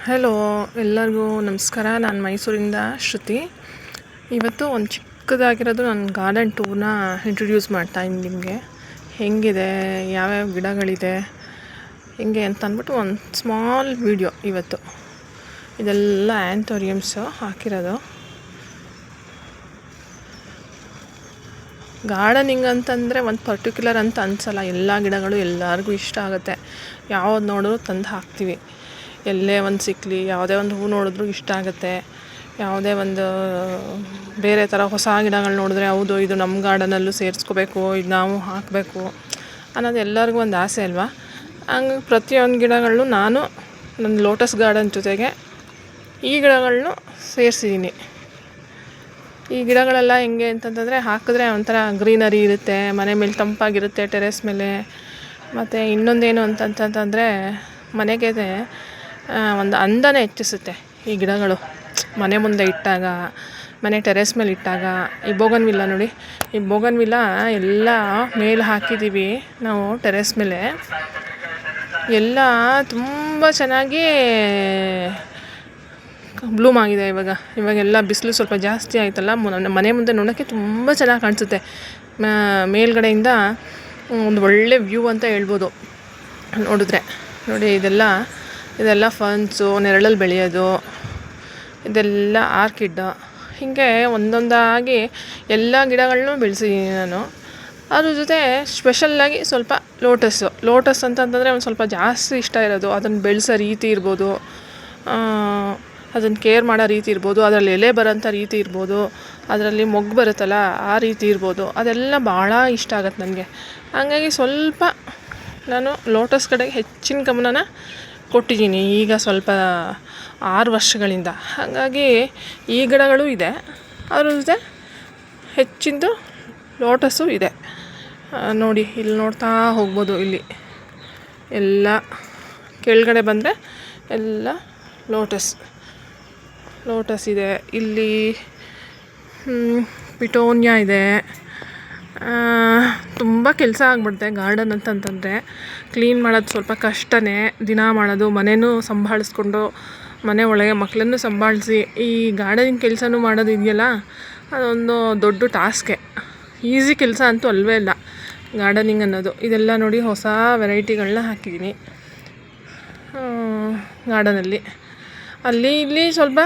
Hello, ಎಲ್ಲರಿಗೂ ನಮಸ್ಕಾರ. ನಾನು ಮೈಸೂರಿಂದ ಶ್ರುತಿ. ಇವತ್ತು ಒಂದು ಚಿಕ್ಕದಾಗಿರೋದು ನನ್ನ ಗಾರ್ಡನ್ ಟೂರ್ನ ಇಂಟ್ರೊಡ್ಯೂಸ್ ಮಾಡ್ತಾಯಿದ್ದೀನಿ ನಿಮಗೆ. ಹೆಂಗಿದೆ, ಯಾವ್ಯಾವ ಗಿಡಗಳಿದೆ, ಹೆಂಗೆ ಅಂತ ಅಂದ್ಬಿಟ್ಟು ಒಂದು ಸ್ಮಾಲ್ ವಿಡಿಯೋ ಇವತ್ತು. ಇದೆಲ್ಲ ಆ್ಯಂಥೋರಿಯಮ್ಸು ಹಾಕಿರೋದು. ಗಾರ್ಡನಿಂಗ್ ಅಂತಂದರೆ ಒಂದು ಪರ್ಟಿಕ್ಯುಲರ್ ಅಂತ ಅನಿಸಲ್ಲ. ಎಲ್ಲ ಗಿಡಗಳು ಎಲ್ಲರಿಗೂ ಇಷ್ಟ ಆಗುತ್ತೆ. ಯಾವ್ದು ನೋಡಿದ್ರು ತಂದು ಹಾಕ್ತೀವಿ. ಎಲ್ಲೇ ಒಂದು ಸಿಕ್ಕಲಿ, ಯಾವುದೇ ಒಂದು ಹೂ ನೋಡಿದ್ರೂ ಇಷ್ಟ ಆಗುತ್ತೆ. ಯಾವುದೇ ಒಂದು ಬೇರೆ ಥರ ಹೊಸ ಗಿಡಗಳು ನೋಡಿದ್ರೆ ಹೌದು ಇದು ನಮ್ಮ ಗಾರ್ಡನಲ್ಲೂ ಸೇರಿಸ್ಕೋಬೇಕು, ಇದು ನಾವು ಹಾಕಬೇಕು ಅನ್ನೋದು ಎಲ್ಲರಿಗೂ ಒಂದು ಆಸೆ ಅಲ್ವಾ. ಹಂಗೆ ಪ್ರತಿಯೊಂದು ಗಿಡಗಳನ್ನೂ ನಾನು ನನ್ನ ಲೋಟಸ್ ಗಾರ್ಡನ್ ಜೊತೆಗೆ ಈ ಗಿಡಗಳನ್ನೂ ಸೇರಿಸಿದ್ದೀನಿ. ಈ ಗಿಡಗಳೆಲ್ಲ ಹೆಂಗೆ ಅಂತಂತಂದರೆ ಹಾಕಿದ್ರೆ ಒಂಥರ ಗ್ರೀನರಿ ಇರುತ್ತೆ, ಮನೆ ಮೇಲೆ ತಂಪಾಗಿರುತ್ತೆ ಟೆರೆಸ್ ಮೇಲೆ. ಮತ್ತು ಇನ್ನೊಂದೇನು ಅಂತಂತಂದರೆ ಮನೆಗೆ ಒಂದು ಅಂದನೇ ಹೆಚ್ಚಿಸುತ್ತೆ ಈ ಗಿಡಗಳು. ಮನೆ ಮುಂದೆ ಇಟ್ಟಾಗ, ಮನೆ ಟೆರೆಸ್ ಮೇಲೆ ಇಟ್ಟಾಗ. ಈ ಬೋಗನ್ವಿಲ್ಲ ನೋಡಿ, ಈ ಬೋಗನ್ವಿಲ್ಲ ಎಲ್ಲ ಮೇಲೆ ಹಾಕಿದ್ದೀವಿ ನಾವು ಟೆರೆಸ್ ಮೇಲೆ. ಎಲ್ಲ ತುಂಬ ಚೆನ್ನಾಗಿ ಬ್ಲೂಮ್ ಆಗಿದೆ. ಇವಾಗೆಲ್ಲ ಬಿಸಿಲು ಸ್ವಲ್ಪ ಜಾಸ್ತಿ ಆಯ್ತಲ್ಲ, ಮನೆ ಮುಂದೆ ನೋಡೋಕ್ಕೆ ತುಂಬ ಚೆನ್ನಾಗಿ ಕಾಣಿಸುತ್ತೆ. ಮೇಲ್ಗಡೆಯಿಂದ ಒಂದು ಒಳ್ಳೆ ವ್ಯೂ ಅಂತ ಹೇಳ್ಬೋದು ನೋಡಿದ್ರೆ. ನೋಡಿ ಇದೆಲ್ಲ ಫನ್ಸು, ನೆರಳಲ್ಲಿ ಬೆಳೆಯೋದು, ಇದೆಲ್ಲ ಆರ್ಕಿಡ್. ಹೀಗೆ ಒಂದೊಂದಾಗಿ ಎಲ್ಲ ಗಿಡಗಳನ್ನೂ ಬೆಳೆಸಿದ್ದೀನಿ ನಾನು. ಅದ್ರ ಜೊತೆ ಸ್ಪೆಷಲ್ಲಾಗಿ ಸ್ವಲ್ಪ ಲೋಟಸ್ ಅಂತಂತಂದರೆ ಒಂದು ಸ್ವಲ್ಪ ಜಾಸ್ತಿ ಇಷ್ಟ ಇರೋದು. ಅದನ್ನು ಬೆಳೆಸೋ ರೀತಿ ಇರ್ಬೋದು, ಅದನ್ನು ಕೇರ್ ಮಾಡೋ ರೀತಿ ಇರ್ಬೋದು, ಅದರಲ್ಲಿ ಎಲೆ ಬರೋಂಥ ರೀತಿ ಇರ್ಬೋದು, ಅದರಲ್ಲಿ ಮೊಗ್ಗು ಬರುತ್ತಲ್ಲ ಆ ರೀತಿ ಇರ್ಬೋದು, ಅದೆಲ್ಲ ಭಾಳ ಇಷ್ಟ ಆಗತ್ತೆ ನನಗೆ. ಹಾಗಾಗಿ ಸ್ವಲ್ಪ ನಾನು ಲೋಟಸ್ ಕಡೆಗೆ ಹೆಚ್ಚಿನ ಗಮನನ ಕೊಟ್ಟಿದ್ದೀನಿ ಈಗ ಸ್ವಲ್ಪ 6 ವರ್ಷಗಳಿಂದ. ಹಾಗಾಗಿ ಈ ಗಿಡಗಳು ಇದೆ, ಅದ್ರ ಜೊತೆ ಹೆಚ್ಚಿಂದು ಲೋಟಸ್ಸು ಇದೆ. ನೋಡಿ ಇಲ್ಲಿ ನೋಡ್ತಾ ಹೋಗ್ಬೋದು. ಇಲ್ಲಿ ಎಲ್ಲ ಕೆಳಗಡೆ ಬಂದರೆ ಎಲ್ಲ ಲೋಟಸ್ ಇದೆ. ಇಲ್ಲಿ ಪಿಟೋನಿಯಾ ಇದೆ. ತುಂಬ ಕೆಲಸ ಆಗ್ಬಿಡುತ್ತೆ ಗಾರ್ಡನ್ ಅಂತಂತಂದರೆ. ಕ್ಲೀನ್ ಮಾಡೋದು ಸ್ವಲ್ಪ ಕಷ್ಟನೇ, ದಿನ ಮಾಡೋದು, ಮನೆಯೂ ಸಂಭಾಳಿಸ್ಕೊಂಡು ಮನೆ ಒಳಗೆ ಮಕ್ಕಳನ್ನು ಸಂಭಾಳಿಸಿ ಈ ಗಾರ್ಡನಿಂಗ್ ಕೆಲಸನೂ ಮಾಡೋದು ಇದೆಯಲ್ಲ, ಅದೊಂದು ದೊಡ್ಡ ಟಾಸ್ಕೆ. ಈಸಿ ಕೆಲಸ ಅಂತೂ ಅಲ್ವೇ ಇಲ್ಲ ಗಾರ್ಡನಿಂಗ್ ಅನ್ನೋದು. ಇದೆಲ್ಲ ನೋಡಿ ಹೊಸ ವೆರೈಟಿಗಳನ್ನ ಹಾಕಿದ್ದೀನಿ ಗಾರ್ಡನಲ್ಲಿ. ಅಲ್ಲಿ ಇಲ್ಲಿ ಸ್ವಲ್ಪ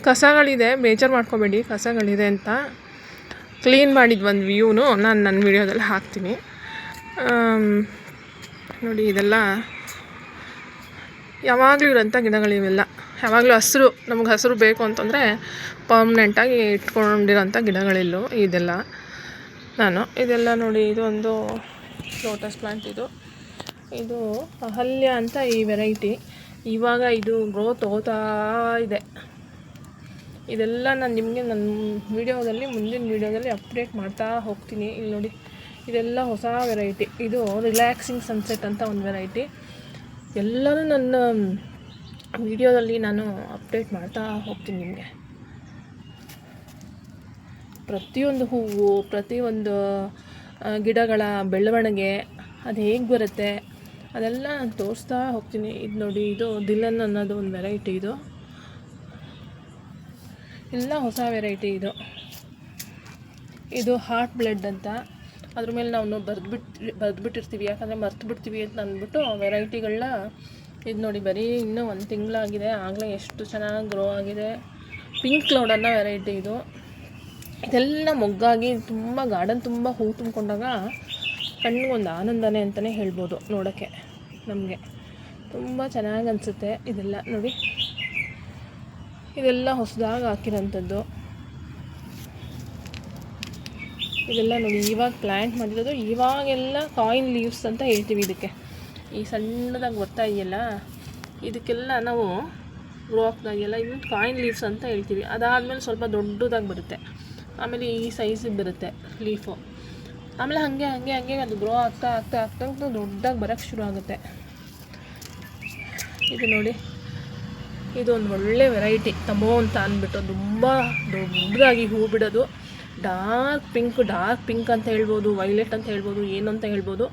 ಕಸಗಳಿದೆ, ಬೇಜಾರು ಮಾಡ್ಕೋಬೇಡಿ ಕಸಗಳಿದೆ ಅಂತ. ಕ್ಲೀನ್ ಮಾಡಿದ ಒಂದು ವ್ಯೂನು ನಾನು ನನ್ನ ವಿಡಿಯೋದಲ್ಲಿ ಹಾಕ್ತೀನಿ ನೋಡಿ. ಇದೆಲ್ಲ ಯಾವಾಗಲೂ ಇರೋಂಥ ಗಿಡಗಳಿವೆಲ್ಲ. ಯಾವಾಗಲೂ ನಮಗೆ ಹಸಿರು ಬೇಕು ಅಂತಂದರೆ ಪರ್ಮನೆಂಟಾಗಿ ಇಟ್ಕೊಂಡಿರೋಂಥ ಗಿಡಗಳಿಲ್ಲೂ ಇದೆಲ್ಲ. ಇದೆಲ್ಲ ನೋಡಿ, ಇದು ಒಂದು ಲೋಟಸ್ ಪ್ಲಾಂಟ್. ಇದು ಅಹಲ್ಯ ಅಂತ ಈ ವೆರೈಟಿ. ಇವಾಗ ಇದು ಗ್ರೋತ್ ಹೋಗ್ತಾ ಇದೆ. ಇದೆಲ್ಲ ನಾನು ನಿಮಗೆ ನನ್ನ ಮುಂದಿನ ವೀಡಿಯೋದಲ್ಲಿ ಅಪ್ಡೇಟ್ ಮಾಡ್ತಾ ಹೋಗ್ತೀನಿ. ಇಲ್ಲಿ ನೋಡಿ, ಇದೆಲ್ಲ ಹೊಸ ವೆರೈಟಿ. ಇದು ರಿಲ್ಯಾಕ್ಸಿಂಗ್ ಸನ್ಸೆಟ್ ಅಂತ ಒಂದು ವೆರೈಟಿ. ಎಲ್ಲನೂ ನನ್ನ ವಿಡಿಯೋದಲ್ಲಿ ನಾನು ಅಪ್ಡೇಟ್ ಮಾಡ್ತಾ ಹೋಗ್ತೀನಿ ನಿಮಗೆ. ಪ್ರತಿಯೊಂದು ಹೂವು, ಪ್ರತಿಯೊಂದು ಗಿಡಗಳ ಬೆಳವಣಿಗೆ ಅದು ಹೇಗೆ ಬರುತ್ತೆ ಅದೆಲ್ಲ ನಾನು ತೋರಿಸ್ತಾ ಹೋಗ್ತೀನಿ. ಇದು ನೋಡಿ, ಇದು ದಿಲನ್ ಅನ್ನೋದು ಒಂದು ವೆರೈಟಿ. ಎಲ್ಲ ಹೊಸ ವೆರೈಟಿ. ಇದು ಹಾರ್ಟ್ ಬ್ಲಡ್ ಅಂತ. ಅದ್ರ ಮೇಲೆ ನಾವು ಬರೆದ್ಬಿಟ್ಟಿರ್ತೀವಿ, ಯಾಕಂದರೆ ಮರ್ತುಬಿಡ್ತೀವಿ ಅಂತ ಅಂದ್ಬಿಟ್ಟು ವೆರೈಟಿಗಳನ್ನ. ಇದು ನೋಡಿ, ಬರೀ ಇನ್ನೂ 1 ತಿಂಗಳಾಗಿದೆ, ಆಗಲೇ ಎಷ್ಟು ಚೆನ್ನಾಗಿ ಗ್ರೋ ಆಗಿದೆ. ಪಿಂಕ್ ಕ್ಲೌಡ್ ಅನ್ನೋ ವೆರೈಟಿ. ಇದೆಲ್ಲ ಮೊಗ್ಗಾಗಿ ತುಂಬ ಗಾರ್ಡನ್ ತುಂಬ ಹೂ ತುಂಬಿಕೊಂಡಾಗ ಕಣ್ಣಿಗೊಂದು ಆನಂದನೇ ಅಂತಲೇ ಹೇಳ್ಬೋದು. ನೋಡೋಕ್ಕೆ ನಮಗೆ ತುಂಬ ಚೆನ್ನಾಗಿ ಅನಿಸುತ್ತೆ. ಇದೆಲ್ಲ ನೋಡಿ, ಇದೆಲ್ಲ ಹೊಸದಾಗಿ ಹಾಕಿರೋಂಥದ್ದು. ಇದೆಲ್ಲ ನೋಡಿ, ಇವಾಗ ಪ್ಲ್ಯಾಂಟ್ ಮಾಡಿರೋದು. ಇವಾಗೆಲ್ಲ ಕಾಯಿನ್ ಲೀವ್ಸ್ ಅಂತ ಹೇಳ್ತೀವಿ ಇದಕ್ಕೆ. ಈ ಸಣ್ಣದಾಗಿ ಬರ್ತಾ ಇದೆಯಲ್ಲ, ಇದಕ್ಕೆಲ್ಲ ನಾವು ಗ್ರೋ ಆಗ್ತಾಯಿದೆಯಲ್ಲ, ಇದನ್ನು ಕಾಯಿನ್ ಲೀವ್ಸ್ ಅಂತ ಹೇಳ್ತೀವಿ. ಅದಾದಮೇಲೆ ಸ್ವಲ್ಪ ದೊಡ್ಡದಾಗಿ ಬರುತ್ತೆ, ಆಮೇಲೆ ಈ ಸೈಜಿಗೆ ಬರುತ್ತೆ ಲೀಫು. ಆಮೇಲೆ ಹಾಗೆ ಅದು ಗ್ರೋ ಆಗ್ತಾ ದೊಡ್ಡದಾಗಿ ಬರೋಕ್ಕೆ ಶುರು ಆಗುತ್ತೆ. ಇದು ನೋಡಿ, ಇದೊಂದು ಒಳ್ಳೆ ವೆರೈಟಿ ತಮೋ ಅಂತ ಅಂದ್ಬಿಟ್ಟು. ತುಂಬ ದೊಡ್ಡದಾಗಿ ಹೂ ಬಿಡೋದು. ಡಾರ್ಕ್ ಪಿಂಕ್ ಅಂತ ಹೇಳ್ಬೋದು, ವೈಲೆಟ್ ಅಂತ ಹೇಳ್ಬೋದು, ಏನು ಅಂತ ಹೇಳ್ಬೋದು.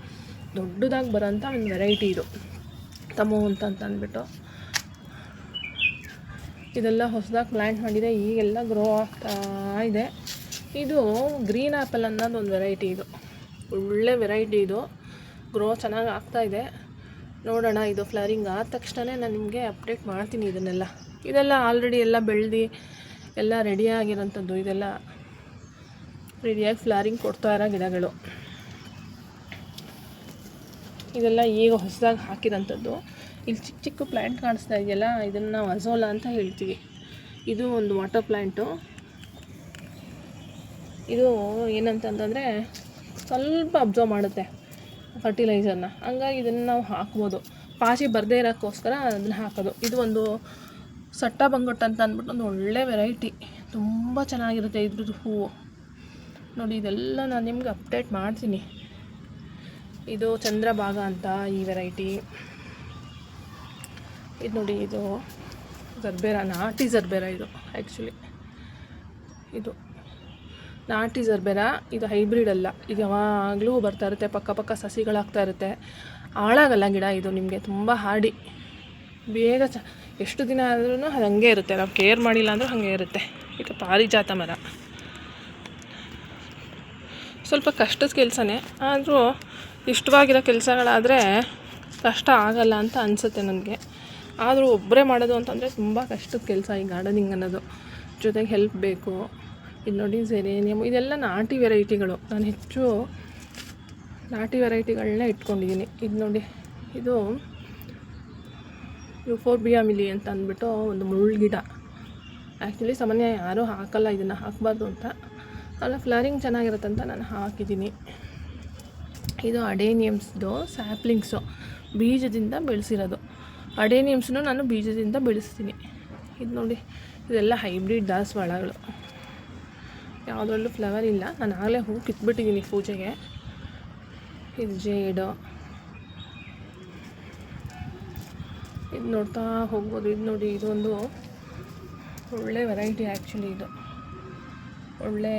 ದೊಡ್ಡದಾಗಿ ಬರೋಂಥ ಒಂದು ವೆರೈಟಿ ಇದು. ತಮೋ ಅಂತ ಅಂದ್ಬಿಟ್ಟು ಇದೆಲ್ಲ ಹೊಸದಾಗಿ ಪ್ಲ್ಯಾಂಟ್ ಮಾಡಿದೆ, ಈಗೆಲ್ಲ ಗ್ರೋ ಆಗ್ತಾ ಇದೆ. ಇದು ಗ್ರೀನ್ ಆ್ಯಪಲ್ ಅನ್ನೋದು ಒಂದು ವೆರೈಟಿ, ಇದು ಒಳ್ಳೆ ವೆರೈಟಿ, ಇದು ಗ್ರೋ ಚೆನ್ನಾಗಿ ಆಗ್ತಾಯಿದೆ. ನೋಡೋಣ, ಇದು ಫ್ಲವರಿಂಗ್ ಆದ ತಕ್ಷಣ ನಾನು ನಿಮಗೆ ಅಪ್ಡೇಟ್ ಮಾಡ್ತೀನಿ. ಇದೆಲ್ಲ ಆಲ್ರೆಡಿ ಎಲ್ಲ ಬೆಳೆದು ಎಲ್ಲ ರೆಡಿಯಾಗಿರೋಂಥದ್ದು, ಇದೆಲ್ಲ ರೆಡಿಯಾಗಿ ಫ್ಲವರಿಂಗ್ ಕೊಡ್ತಾ ಇರೋ ಗಿಡಗಳು. ಇದೆಲ್ಲ ಈಗ ಹೊಸದಾಗಿ ಹಾಕಿರೋಂಥದ್ದು. ಇಲ್ಲಿ ಚಿಕ್ಕ ಚಿಕ್ಕ ಪ್ಲ್ಯಾಂಟ್ ಕಾಣಿಸ್ತಾ ಇದೆಯಲ್ಲ, ಇದನ್ನು ನಾವು ಅಜೋಲಾ ಅಂತ ಹೇಳ್ತೀವಿ. ಇದು ಒಂದು ವಾಟರ್ ಪ್ಲ್ಯಾಂಟು. ಇದು ಏನಂತಂದರೆ ಸ್ವಲ್ಪ ಅಬ್ಸರ್ವ್ ಮಾಡುತ್ತೆ ಫರ್ಟಿಲೈಸರ್ನ, ಹಂಗಾಗಿ ಇದನ್ನು ನಾವು ಹಾಕ್ಬೋದು. ಪಾಚಿ ಬರದೇ ಇರೋಕ್ಕೋಸ್ಕರ ಅದನ್ನು ಹಾಕೋದು. ಇದು ಒಂದು ಸಟ್ಟ ಬಂಗೊಟ್ಟು ಅಂತ ಅಂದ್ಬಿಟ್ಟು ಒಂದು ಒಳ್ಳೆ ವೆರೈಟಿ, ತುಂಬ ಚೆನ್ನಾಗಿರುತ್ತೆ ಇದ್ರದ್ದು ಹೂವು. ನೋಡಿ, ಇದೆಲ್ಲ ನಾನು ನಿಮ್ಗೆ ಅಪ್ಡೇಟ್ ಮಾಡ್ತೀನಿ. ಇದು ಚಂದ್ರಭಾಗ ಅಂತ ಈ ವೆರೈಟಿ. ಇದು ನೋಡಿ, ಇದು ಜರ್ಬೇರ, ನಾಟಿ ಜರ್ಬೇರ ಇದು ಆ್ಯಕ್ಚುಲಿ. ಇದು ನಾಟಿ ಜರ್ಬೇರ, ಇದು ಹೈಬ್ರಿಡ್ ಅಲ್ಲ. ಇದು ಯಾವಾಗಲೂ ಬರ್ತಾ ಇರುತ್ತೆ, ಪಕ್ಕ ಸಸಿಗಳಾಗ್ತಾ ಇರುತ್ತೆ, ಹಾಳಾಗಲ್ಲ ಗಿಡ. ಇದು ನಿಮಗೆ ತುಂಬ ಹಾರ್ಡಿ, ಬೇಗ ಎಷ್ಟು ದಿನ ಆದ್ರೂ ಅದು ಹಂಗೆ ಇರುತ್ತೆ, ನಾವು ಕೇರ್ ಮಾಡಿಲ್ಲ ಅಂದರೂ ಹಾಗೆ ಇರುತ್ತೆ. ಇದು ಪಾರಿಜಾತ ಮರ. ಸ್ವಲ್ಪ ಕಷ್ಟದ ಕೆಲಸನೇ, ಆದರೂ ಇಷ್ಟವಾಗಿರೋ ಕೆಲಸಗಳಾದರೆ ಕಷ್ಟ ಆಗಲ್ಲ ಅಂತ ಅನಿಸುತ್ತೆ ನನಗೆ. ಆದರೂ ಒಬ್ಬರೇ ಮಾಡೋದು ಅಂತಂದರೆ ತುಂಬ ಕಷ್ಟದ ಕೆಲಸ ಈ ಗಾರ್ಡನಿಂಗ್ ಅನ್ನೋದು, ಜೊತೆಗೆ ಹೆಲ್ಪ್ ಬೇಕು. ಇದು ನೋಡಿ, ಜೆರೇನಿಯಮ್, ಇದೆಲ್ಲ ನಾಟಿ ವೆರೈಟಿಗಳು. ನಾನು ಹೆಚ್ಚು ನಾಟಿ ವೆರೈಟಿಗಳನ್ನೇ ಇಟ್ಕೊಂಡಿದ್ದೀನಿ. ಇದು ನೋಡಿ, ಇದು ಯುಫೋರ್ಬಿಯಾ ಮಿಲಿ ಅಂತ ಅಂದ್ಬಿಟ್ಟು ಒಂದು ಮುಳ್ಳುಗಿಡ. ಆ್ಯಕ್ಚುಲಿ ಸಾಮಾನ್ಯ ಯಾರೂ ಹಾಕಲ್ಲ, ಇದನ್ನು ಹಾಕಬಾರ್ದು ಅಂತ, ಅಲ್ಲ ಫ್ಲವರಿಂಗ್ ಚೆನ್ನಾಗಿರುತ್ತೆ ಅಂತ ನಾನು ಹಾಕಿದ್ದೀನಿ. ಇದು ಅಡೇನಿಯಮ್ಸ್ದು ಸ್ಯಾಪ್ಲಿಂಗ್ಸು, ಬೀಜದಿಂದ ಬೆಳೆಸಿರೋದು. ಅಡೇನಿಯಮ್ಸ್ನು ನಾನು ಬೀಜದಿಂದ ಬೆಳೆಸ್ತೀನಿ. ಇದು ನೋಡಿ, ಇದೆಲ್ಲ ಹೈಬ್ರಿಡ್ ದಾಸವಾಳಗಳು. ಯಾವುದ್ರಲ್ಲೂ ಫ್ಲವರ್ ಇಲ್ಲ, ನಾನು ಆಗಲೇ ಹೂ ಕಿತ್ಬಿಟ್ಟಿದ್ದೀನಿ ಪೂಜೆಗೆ. ಇದು ಜೇಡು, ಇದು ನೋಡ್ತಾ ಹೋಗ್ಬೋದು. ಇದು ನೋಡಿ, ಇದೊಂದು ಒಳ್ಳೆ ವೆರೈಟಿ ಆ್ಯಕ್ಚುಲಿ. ಇದು ಒಳ್ಳೆ,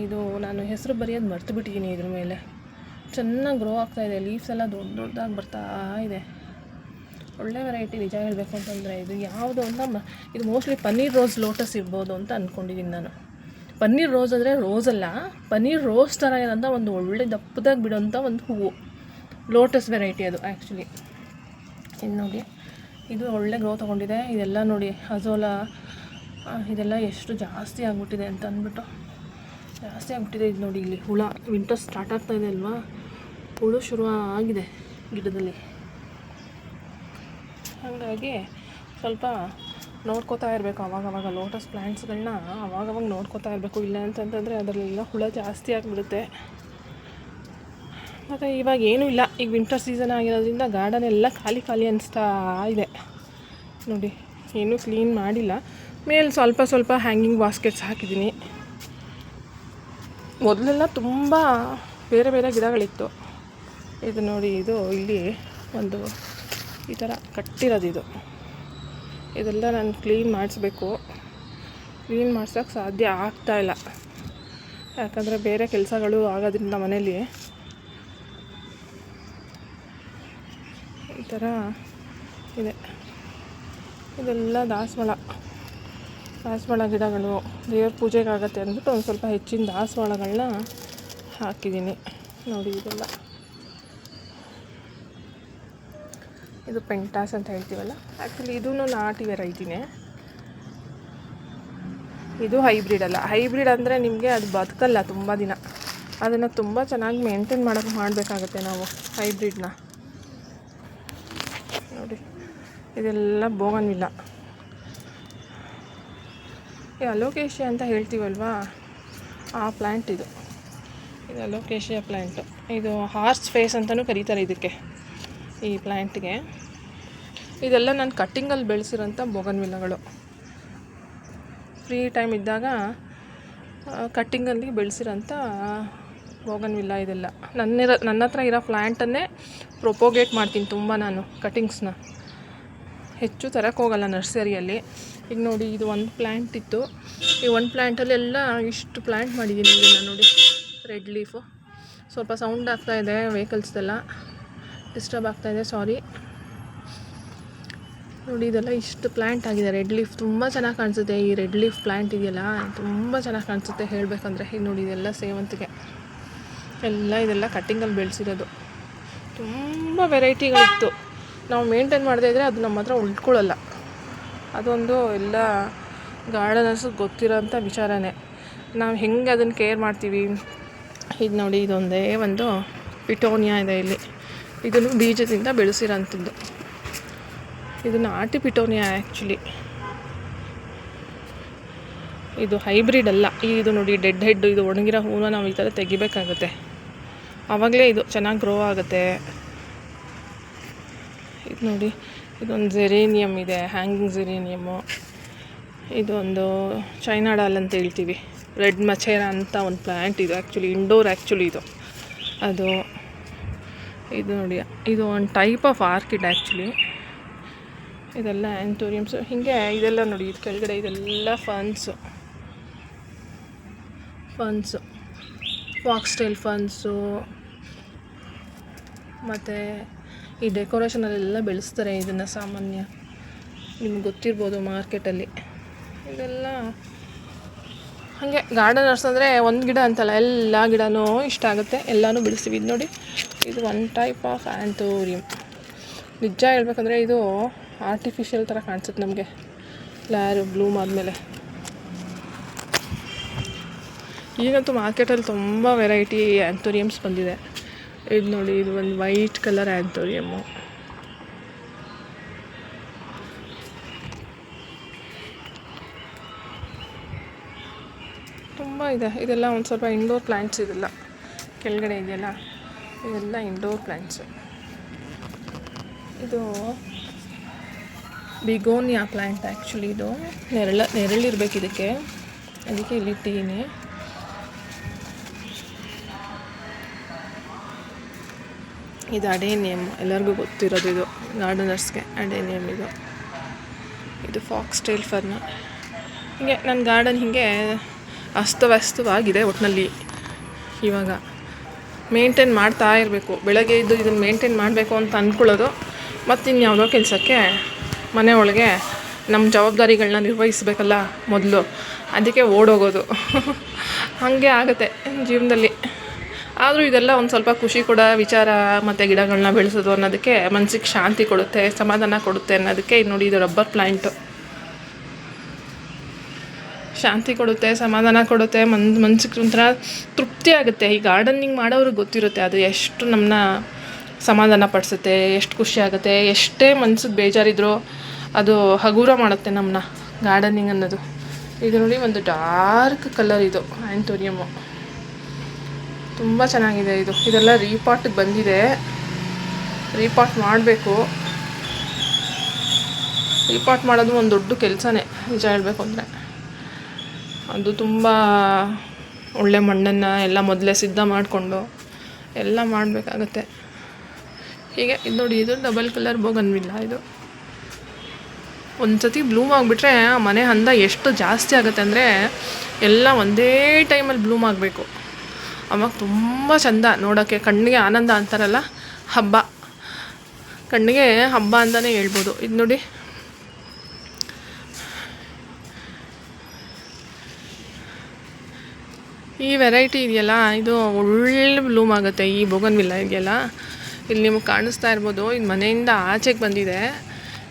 ಇದು ನಾನು ಹೆಸರು ಬರೆಯೋದು ಮರ್ತು ಬಿಟ್ಟಿದ್ದೀನಿ. ಇದ್ರ ಮೇಲೆ ಚೆನ್ನಾಗಿ ಗ್ರೋ ಆಗ್ತಾಯಿದೆ, ಲೀವ್ಸ್ ಎಲ್ಲ ದೊಡ್ಡ ದೊಡ್ಡದಾಗಿ ಬರ್ತಾ ಇದೆ. ಒಳ್ಳೆ ವೆರೈಟಿ ನಿಜ ಹೇಳಬೇಕು ಅಂತಂದರೆ. ಇದು ಯಾವುದು ಅಂತ, ಇದು ಮೋಸ್ಟ್ಲಿ ಪನ್ನೀರ್ ರೋಸ್ ಲೋಟಸ್ ಇರ್ಬೋದು ಅಂತ ಅಂದ್ಕೊಂಡಿದ್ದೀನಿ ನಾನು. ಪನ್ನೀರ್ ರೋಸ್ ಅಂದರೆ ರೋಸಲ್ಲ, ಪನ್ನೀರ್ ರೋಸ್ ಥರ ಇರೋಂಥ ಒಂದು ಒಳ್ಳೆ ದಪ್ಪದಾಗಿ ಬಿಡೋಂಥ ಒಂದು ಹೂವು, ಲೋಟಸ್ ವೆರೈಟಿ ಅದು ಆ್ಯಕ್ಚುಲಿ. ಇದು ನೋಡಿ, ಇದು ಒಳ್ಳೆ ಗ್ರೋ ತೊಗೊಂಡಿದೆ. ಇದೆಲ್ಲ ನೋಡಿ, ಅಜೋಲಾ, ಇದೆಲ್ಲ ಎಷ್ಟು ಜಾಸ್ತಿ ಆಗಿಬಿಟ್ಟಿದೆ ಅಂತ ಅಂದ್ಬಿಟ್ಟು, ಜಾಸ್ತಿ ಆಗಿಬಿಟ್ಟಿದೆ. ಇದು ನೋಡಿ, ಇಲ್ಲಿ ಹುಳ, ವಿಂಟರ್ ಸ್ಟಾರ್ಟ್ ಆಗ್ತಾಯಿದೆ ಅಲ್ವಾ, ಹುಳು ಶುರು ಆಗಿದೆ ಗಿಡದಲ್ಲಿ. ಹಾಗಾಗಿ ಸ್ವಲ್ಪ ನೋಡ್ಕೋತಾ ಇರಬೇಕು ಅವಾಗವಾಗ. ಲೋಟಸ್ ಪ್ಲ್ಯಾಂಟ್ಸ್ಗಳನ್ನ ಅವಾಗವಾಗ ನೋಡ್ಕೋತಾ ಇರಬೇಕು, ಇಲ್ಲ ಅಂತಂತಂದರೆ ಅದರಲ್ಲೆಲ್ಲ ಹುಳ ಜಾಸ್ತಿ ಆಗಿಬಿಡುತ್ತೆ. ಮತ್ತು ಇವಾಗ ಏನೂ ಇಲ್ಲ, ಈಗ ವಿಂಟರ್ ಸೀಸನ್ ಆಗಿರೋದ್ರಿಂದ ಗಾರ್ಡನ್ ಎಲ್ಲ ಖಾಲಿ ಅನಿಸ್ತಾ ಇದೆ. ನೋಡಿ, ಏನೂ ಕ್ಲೀನ್ ಮಾಡಿಲ್ಲ. ಮೇಲೆ ಸ್ವಲ್ಪ ಹ್ಯಾಂಗಿಂಗ್ ಬಾಸ್ಕೆಟ್ಸ್ ಹಾಕಿದ್ದೀನಿ. ಮೊದಲೆಲ್ಲ ತುಂಬ ಬೇರೆ ಬೇರೆ ಗಿಡಗಳಿತ್ತು. ಇದು ನೋಡಿ, ಇದು ಇಲ್ಲಿ ಒಂದು ಈ ಥರ ಕಟ್ಟಿರೋದು. ಇದೆಲ್ಲ ನಾನು ಕ್ಲೀನ್ ಮಾಡಿಸ್ಬೇಕು. ಕ್ಲೀನ್ ಮಾಡ್ಸೋಕ್ಕೆ ಸಾಧ್ಯ ಆಗ್ತಾಯಿಲ್ಲ, ಯಾಕಂದರೆ ಬೇರೆ ಕೆಲಸಗಳು ಆಗೋದ್ರಿಂದ ಮನೇಲಿ. ಈ ಥರ ಇದೆ. ಇದೆಲ್ಲ ದಾಸವಾಳ ಗಿಡಗಳು, ದೇವ್ರ ಪೂಜೆಗೆ ಆಗುತ್ತೆ ಅಂದ್ಬಿಟ್ಟು ಒಂದು ಸ್ವಲ್ಪ ಹೆಚ್ಚಿನ ದಾಸವಾಳಗಳನ್ನ ಹಾಕಿದ್ದೀನಿ. ನೋಡಿ, ಇದೆಲ್ಲ ಇದು ಪೆಂಟಾಸ್ ಅಂತ ಹೇಳ್ತೀವಲ್ಲ, ಆ್ಯಕ್ಚುಲಿ ಇದೂ ನಾಟಿ ವೆರೈಟಿನೇ. ಇದು ಹೈಬ್ರಿಡ್ ಅಲ್ಲ. ಹೈಬ್ರಿಡ್ ಅಂದರೆ ನಿಮಗೆ ಅದು ಬದುಕಲ್ಲ ತುಂಬ ದಿನ, ಅದನ್ನು ತುಂಬ ಚೆನ್ನಾಗಿ ಮೇಂಟೈನ್ ಮಾಡಬೇಕಾಗತ್ತೆ ನಾವು ಹೈಬ್ರಿಡ್ನ. ನೋಡಿ, ಇದೆಲ್ಲ ಬೋಗನ್ವಿಲ್ಲ. ಈ ಅಲೋಕೇಶಿಯಾ ಅಂತ ಹೇಳ್ತೀವಲ್ವಾ, ಆ ಪ್ಲ್ಯಾಂಟ್ ಇದು ಅಲೋಕೇಶಿಯಾ ಪ್ಲ್ಯಾಂಟು. ಇದು ಹಾರ್ಸ್ ಫೇಸ್ ಅಂತಲೂ ಕರೀತಾರೆ ಇದಕ್ಕೆ, ಈ ಪ್ಲ್ಯಾಂಟ್ಗೆ. ಇದೆಲ್ಲ ನಾನು ಕಟ್ಟಿಂಗಲ್ಲಿ ಬೆಳೆಸಿರೋಂಥ ಬೋಗನ್ವಿಲ್ಲಗಳು. ಫ್ರೀ ಟೈಮ್ ಇದ್ದಾಗ ಕಟ್ಟಿಂಗಲ್ಲಿ ಬೆಳೆಸಿರೋಂಥ ಬೋಗನ್ವಿಲ್ಲ. ಇದೆಲ್ಲ ನನ್ನ ಹತ್ರ ಇರೋ ಪ್ಲ್ಯಾಂಟನ್ನೇ ಪ್ರೊಪೋಗೇಟ್ ಮಾಡ್ತೀನಿ ತುಂಬ ನಾನು, ಕಟ್ಟಿಂಗ್ಸ್ನ ಹೆಚ್ಚು ತರಕ್ಕೆ ಹೋಗಲ್ಲ ನರ್ಸರಿಯಲ್ಲಿ. ಈಗ ನೋಡಿ, ಇದು ಒಂದು ಪ್ಲ್ಯಾಂಟ್ ಇತ್ತು, ಈ ಒಂದು ಪ್ಲ್ಯಾಂಟಲ್ಲೆಲ್ಲ ಇಷ್ಟು ಪ್ಲ್ಯಾಂಟ್ ಮಾಡಿದ್ದೀನಿ. ಇದನ್ನು ನೋಡಿ, ರೆಡ್ ಲೀಫು. ಸ್ವಲ್ಪ ಸೌಂಡ್ ಆಗ್ತಾಯಿದೆ, ವೆಹಿಕಲ್ಸ್ದೆಲ್ಲ ಡಿಸ್ಟರ್ಬ್ ಆಗ್ತಾಯಿದೆ, ಸಾರಿ. ನೋಡಿ ಇದೆಲ್ಲ ಇಷ್ಟು ಪ್ಲ್ಯಾಂಟ್ ಆಗಿದೆ. ರೆಡ್ ಲೀಫ್ ತುಂಬ ಚೆನ್ನಾಗಿ ಕಾಣಿಸುತ್ತೆ. ಈ ರೆಡ್ ಲೀಫ್ ಪ್ಲ್ಯಾಂಟ್ ಇದೆಯಲ್ಲ ತುಂಬ ಚೆನ್ನಾಗಿ ಕಾಣಿಸುತ್ತೆ ಹೇಳಬೇಕಂದ್ರೆ. ಈಗ ನೋಡಿ ಇದೆಲ್ಲ ಸೇವಂತಿಗೆ ಇದೆಲ್ಲ ಕಟ್ಟಿಂಗಲ್ಲಿ ಬೆಳೆಸಿರೋದು. ತುಂಬ ವೆರೈಟಿಗಳಿತ್ತು. ನಾವು ಮೇಂಟೈನ್ ಮಾಡದೇ ಇದ್ದರೆ ಅದು ನಮ್ಮ ಹತ್ರ ಉಳ್ಕೊಳ್ಳಲ್ಲ. ಅದೊಂದು ಎಲ್ಲ ಗಾರ್ಡನರ್ಸ್ಗೆ ಗೊತ್ತಿರೋಂಥ ವಿಚಾರನೇ. ನಾವು ಹೆಂಗೆ ಅದನ್ನು ಕೇರ್ ಮಾಡ್ತೀವಿ. ಇದು ನೋಡಿ ಇದೊಂದೇ ಒಂದು ಪಿಟೋನಿಯಾ ಇದೆ ಇಲ್ಲಿ. ಇದನ್ನು ಬೀಜದಿಂದ ಬೆಳೆಸಿರೋಂಥದ್ದು. ಇದು ನಾಟಿ ಪಿಟೋನಿಯಾ ಆ್ಯಕ್ಚುಲಿ. ಇದು ಹೈಬ್ರಿಡ್ ಅಲ್ಲ. ಇದು ನೋಡಿ ಡೆಡ್ ಹೆಡ್, ಇದು ಒಣಗಿರೋ ಹೂವನ್ನ ನಾವು ಈ ಥರ ತೆಗಿಬೇಕಾಗುತ್ತೆ. ಆವಾಗಲೇ ಇದು ಚೆನ್ನಾಗಿ ಗ್ರೋ ಆಗುತ್ತೆ. ಇದು ನೋಡಿ ಇದೊಂದು ಜೆರೇನಿಯಮ್ ಇದೆ, ಹ್ಯಾಂಗಿಂಗ್ ಜೆರೇನಿಯಮ್ಮು. ಇದೊಂದು ಚೈನಾ ಡಾಲ್ ಅಂತ ಹೇಳ್ತೀವಿ. ರೆಡ್ ಮಚೇರಾ ಅಂತ ಒಂದು ಪ್ಲ್ಯಾಂಟ್ ಇದು. ಆ್ಯಕ್ಚುಲಿ ಇಂಡೋರ್ ಇದು ಅದು. ಇದು ನೋಡಿ ಇದು ಒಂದು ಟೈಪ್ ಆಫ್ ಆರ್ಕಿಡ್ ಆ್ಯಕ್ಚುಲಿ. ಇದೆಲ್ಲ ಆ್ಯಂಥೋರಿಯಮ್ಸು. ಹೀಗೆ ಇದೆಲ್ಲ ನೋಡಿ ಇದು ಕೆಳಗಡೆ ಇದೆಲ್ಲ ಫನ್ಸು, ಫಾಕ್ಸ್ಟೈಲ್ ಫನ್ಸು. ಮತ್ತು ಈ ಡೆಕೋರೇಷನಲ್ಲೆಲ್ಲ ಬೆಳೆಸ್ತಾರೆ ಇದನ್ನು. ಸಾಮಾನ್ಯ ನಿಮ್ಗೆ ಗೊತ್ತಿರ್ಬೋದು ಮಾರ್ಕೆಟಲ್ಲಿ. ಇದೆಲ್ಲ ಹಾಗೆ ಗಾರ್ಡನರ್ಸ್ ಅಂದರೆ ಒಂದು ಗಿಡ ಅಂತಲ್ಲ, ಎಲ್ಲ ಗಿಡನೂ ಇಷ್ಟ ಆಗುತ್ತೆ, ಎಲ್ಲನೂ ಬೆಳೆಸ್ತೀವಿ. ಇದು ನೋಡಿ ಇದು ಒನ್ ಟೈಪ್ ಆಫ್ ಆ್ಯಂಥೋರಿಯಮ್. ನಿಜ ಹೇಳ್ಬೇಕಂದ್ರೆ ಇದು ಆರ್ಟಿಫಿಷಿಯಲ್ ಥರ ಕಾಣಿಸುತ್ತೆ ನಮಗೆ ಫ್ಲವರ್ ಬ್ಲೂಮ್ ಆದಮೇಲೆ. ಈಗಂತೂ ಮಾರ್ಕೆಟಲ್ಲಿ ತುಂಬ ವೆರೈಟಿ ಆ್ಯಂಥೋರಿಯಮ್ಸ್ ಬಂದಿದೆ. ಇದು ನೋಡಿ ಇದು ಒಂದು ವೈಟ್ ಕಲರ್ ಆ್ಯಂಥೋರಿಯಮ್ಮು. ತುಂಬ ಇದೆ. ಇದೆಲ್ಲ ಒಂದು ಸ್ವಲ್ಪ ಇಂಡೋರ್ ಪ್ಲ್ಯಾಂಟ್ಸ್. ಇದೆಲ್ಲ ಕೆಳಗಡೆ ಇದೆಯಲ್ಲ ಇದೆಲ್ಲ ಇಂಡೋರ್ ಪ್ಲ್ಯಾಂಟ್ಸು. ಇದು ಬಿಗೋನಿಯಾ ಪ್ಲ್ಯಾಂಟ್ ಆ್ಯಕ್ಚುಲಿ. ಇದು ನೆರಳಿರ್ಬೇಕು ಇದಕ್ಕೆ, ಅದಕ್ಕೆ ಇಲ್ಲಿಟ್ಟಿದ್ದೀನಿ. ಇದು ಅಡೇನಿಯಮ್, ಎಲ್ಲರಿಗೂ ಗೊತ್ತಿರೋದು ಇದು ಗಾರ್ಡನರ್ಸ್ಗೆ. ಅಡೇನಿಯಮ್ ಇದು ಫಾಕ್ಸ್ಟೈಲ್ ಫರ್ನ. ಹೀಗೆ ನನ್ನ ಗಾರ್ಡನ್ ಹೀಗೆ ಅಸ್ತವ್ಯಸ್ತವಾಗಿದೆ ಒಟ್ಟಿನಲ್ಲಿ. ಇವಾಗ ಮೇಂಟೈನ್ ಮಾಡ್ತಾ ಇರಬೇಕು. ಬೆಳಗ್ಗೆ ಇದ್ದು ಇದನ್ನು ಮೇಂಟೈನ್ ಮಾಡಬೇಕು ಅಂತ ಅಂದ್ಕೊಳ್ಳೋದು, ಮತ್ತು ಇನ್ಯಾವುದೋ ಕೆಲಸಕ್ಕೆ ಮನೆ ಒಳಗೆ ನಮ್ಮ ಜವಾಬ್ದಾರಿಗಳನ್ನ ನಿರ್ವಹಿಸಬೇಕಲ್ಲ ಮೊದಲು, ಅದಕ್ಕೆ ಓಡೋಗೋದು. ಹಾಗೆ ಆಗುತ್ತೆ ಜೀವನದಲ್ಲಿ. ಆದರೂ ಇದೆಲ್ಲ ಒಂದು ಸ್ವಲ್ಪ ಖುಷಿ ಕೊಡೋ ವಿಚಾರ. ಮತ್ತು ಗಿಡಗಳನ್ನ ಬೆಳೆಸೋದು ಅನ್ನೋದಕ್ಕೆ ಮನಸ್ಸಿಗೆ ಶಾಂತಿ ಕೊಡುತ್ತೆ, ಸಮಾಧಾನ ಕೊಡುತ್ತೆ ಅನ್ನೋದಕ್ಕೆ. ಇದು ನೋಡಿ ಇದು ರಬ್ಬರ್ ಪ್ಲ್ಯಾಂಟು. ಶಾಂತಿ ಕೊಡುತ್ತೆ, ಸಮಾಧಾನ ಕೊಡುತ್ತೆ, ಮನ್ಸಿಗೆ ಒಂಥರ ತೃಪ್ತಿ ಆಗುತ್ತೆ. ಈ ಗಾರ್ಡನಿಂಗ್ ಮಾಡೋರಿಗೆ ಗೊತ್ತಿರುತ್ತೆ ಅದು ಎಷ್ಟು ನಮ್ಮನ್ನ ಸಮಾಧಾನ ಪಡಿಸುತ್ತೆ, ಎಷ್ಟು ಖುಷಿ ಆಗುತ್ತೆ. ಎಷ್ಟೇ ಮನ್ಸಿಗೆ ಬೇಜಾರಿದ್ರೂ ಅದು ಹಗುರ ಮಾಡುತ್ತೆ ನಮ್ಮನ್ನ ಗಾರ್ಡನಿಂಗ್ ಅನ್ನೋದು. ಇದು ನೋಡಿ ಒಂದು ಡಾರ್ಕ್ ಕಲರ್ ಇದು ಆ್ಯಂಥೋರಿಯಮ್ಮು. ತುಂಬ ಚೆನ್ನಾಗಿದೆ ಇದು. ಇದೆಲ್ಲ ರೀಪಾಟಿಗೆ ಬಂದಿದೆ, ರೀಪಾಟ್ ಮಾಡಬೇಕು. ರೀಪಾಟ್ ಮಾಡೋದು ಒಂದು ದೊಡ್ಡ ಕೆಲಸನೇ ನಿಜ ಹೇಳಬೇಕು ಅಂದರೆ. ಅದು ತುಂಬ ಒಳ್ಳೆ ಮಣ್ಣನ್ನು ಎಲ್ಲ ಮೊದಲೇ ಸಿದ್ಧ ಮಾಡಿಕೊಂಡು ಎಲ್ಲ ಮಾಡಬೇಕಾಗತ್ತೆ. ಹೀಗೆ ಇದು ನೋಡಿ ಇದು ಡಬಲ್ ಕಲರ್ ಬೋಗನ್ವಿಲ್ಲ. ಇದು ಒಂದು ಸತಿ ಬ್ಲೂಮ್ ಆಗಿಬಿಟ್ರೆ ಆ ಮನೆ ಅಂದ ಎಷ್ಟು ಜಾಸ್ತಿ ಆಗುತ್ತೆ ಅಂದರೆ ಎಲ್ಲ ಒಂದೇ ಟೈಮಲ್ಲಿ ಬ್ಲೂಮ್ ಆಗಬೇಕು. ಅವಾಗ ತುಂಬ ಚೆಂದ ನೋಡೋಕ್ಕೆ, ಕಣ್ಣಿಗೆ ಆನಂದ ಅಂತಾರಲ್ಲ, ಹಬ್ಬ, ಕಣ್ಣಿಗೆ ಹಬ್ಬ ಅಂತಲೇ ಹೇಳ್ಬೋದು. ಇದು ನೋಡಿ ಈ ವೆರೈಟಿ ಇದೆಯಲ್ಲ ಇದು ಒಳ್ಳೆ ಬ್ಲೂಮ್ ಆಗುತ್ತೆ. ಈ ಬೋಗನ್ವಿಲ್ಲ ಇದೆಯಲ್ಲ ಇಲ್ಲಿ ನಿಮಗೆ ಕಾಣಿಸ್ತಾ ಇರ್ಬೋದು. ಇದು ಮನೆಯಿಂದ ಆಚೆಗೆ ಬಂದಿದೆ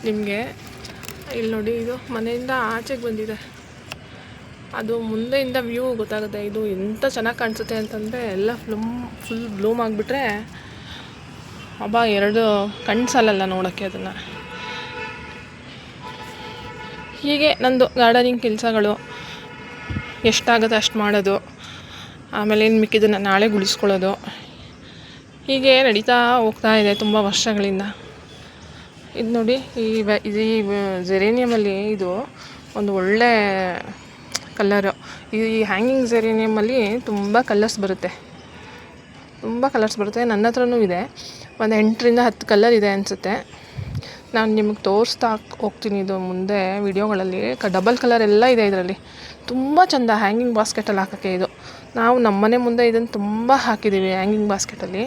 ನಿಮಗೆ. ಇಲ್ಲಿ ನೋಡಿ ಇದು ಮನೆಯಿಂದ ಆಚೆಗೆ ಬಂದಿದೆ. ಅದು ಮುಂದೆಯಿಂದ ವ್ಯೂ ಗೊತ್ತಾಗುತ್ತೆ. ಇದು ಎಂಥ ಚೆನ್ನಾಗಿ ಕಾಣಿಸುತ್ತೆ ಅಂತಂದರೆ ಎಲ್ಲ ಫುಲ್ ಬ್ಲೂಮ್ ಆಗಿಬಿಟ್ರೆ ಹಬ್ಬ, ಎರಡು ಕಣ್ಣು ಸಾಲಲ್ಲ ನೋಡೋಕ್ಕೆ ಅದನ್ನು. ಹೀಗೆ ನಂದು ಗಾರ್ಡನಿಂಗ್ ಕೆಲಸಗಳು ಎಷ್ಟಾಗುತ್ತೆ ಅಷ್ಟು ಮಾಡೋದು, ಆಮೇಲೆ ಇನ್ನು ಮಿಕ್ಕಿದ್ದನ್ನು ನಾಳೆ ಗುಳಿಸ್ಕೊಳ್ಳೋದು, ಹೀಗೆ ನಡೀತಾ ಹೋಗ್ತಾ ಇದೆ ತುಂಬ ವರ್ಷಗಳಿಂದ. ಇದು ನೋಡಿ ಈ ಜೆರೇನಿಯಮಲ್ಲಿ ಇದು ಒಂದು ಒಳ್ಳೆ ಕಲರು. ಈ ಹ್ಯಾಂಗಿಂಗ್ ಜೆರೇನಿಯಮಲ್ಲಿ ತುಂಬ ಕಲರ್ಸ್ ಬರುತ್ತೆ. ನನ್ನ ಹತ್ರನೂ ಇದೆ. ಒಂದು 8ರಿಂದ 10 ಕಲರ್ ಇದೆ ಅನಿಸುತ್ತೆ. ನಾನು ನಿಮಗೆ ತೋರಿಸ್ತಾ ಹೋಗ್ತೀನಿ ಇದು ಮುಂದೆ ವಿಡಿಯೋಗಳಲ್ಲಿ. ಡಬಲ್ ಕಲರ್ ಎಲ್ಲ ಇದೆ ಇದರಲ್ಲಿ. ತುಂಬ ಚೆಂದ ಹ್ಯಾಂಗಿಂಗ್ ಬಾಸ್ಕೆಟಲ್ಲಿ ಹಾಕೋಕ್ಕೆ ಇದು. ನಾವು ನಮ್ಮನೆ ಮುಂದೆ ಇದನ್ನು ತುಂಬ ಹಾಕಿದ್ದೀವಿ ಹ್ಯಾಂಗಿಂಗ್ ಬಾಸ್ಕೆಟಲ್ಲಿ.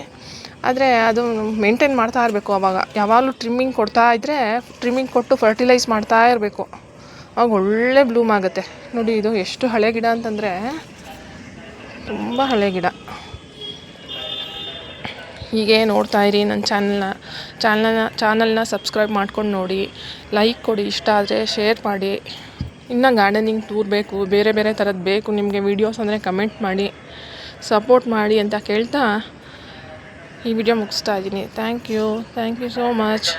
ಆದರೆ ಅದು ಮೇಂಟೈನ್ ಮಾಡ್ತಾ ಇರಬೇಕು. ಆವಾಗ ಯಾವಾಗಲೂ ಟ್ರಿಮ್ಮಿಂಗ್ ಕೊಡ್ತಾ ಇದ್ದರೆ, ಟ್ರಿಮ್ಮಿಂಗ್ ಕೊಟ್ಟು ಫರ್ಟಿಲೈಸ್ ಮಾಡ್ತಾ ಇರಬೇಕು. ಆವಾಗ ಒಳ್ಳೆ ಬ್ಲೂಮ್ ಆಗುತ್ತೆ. ನೋಡಿ ಇದು ಎಷ್ಟು ಹಳೆ ಗಿಡ ಅಂತಂದರೆ ತುಂಬ ಹಳೆ ಗಿಡ. ಹೀಗೆ ನೋಡ್ತಾ ಇರಿ ನನ್ನ ಚಾನಲ್ನ ಸಬ್ಸ್ಕ್ರೈಬ್ ಮಾಡ್ಕೊಂಡು ನೋಡಿ, ಲೈಕ್ ಕೊಡಿ, ಇಷ್ಟ ಆದರೆ ಶೇರ್ ಮಾಡಿ. ಇನ್ನು ಗಾರ್ಡನಿಂಗ್ ಟೂರ್ ಬೇಕು, ಬೇರೆ ಬೇರೆ ಥರದ್ದು ಬೇಕು ನಿಮಗೆ ವೀಡಿಯೋಸ್ ಅಂದರೆ ಕಮೆಂಟ್ ಮಾಡಿ, ಸಪೋರ್ಟ್ ಮಾಡಿ ಅಂತ ಕೇಳ್ತಾ ಈ ವಿಡಿಯೋ ಮುಗಿಸ್ತಾ ಇದ್ದೀನಿ. Thank you so much.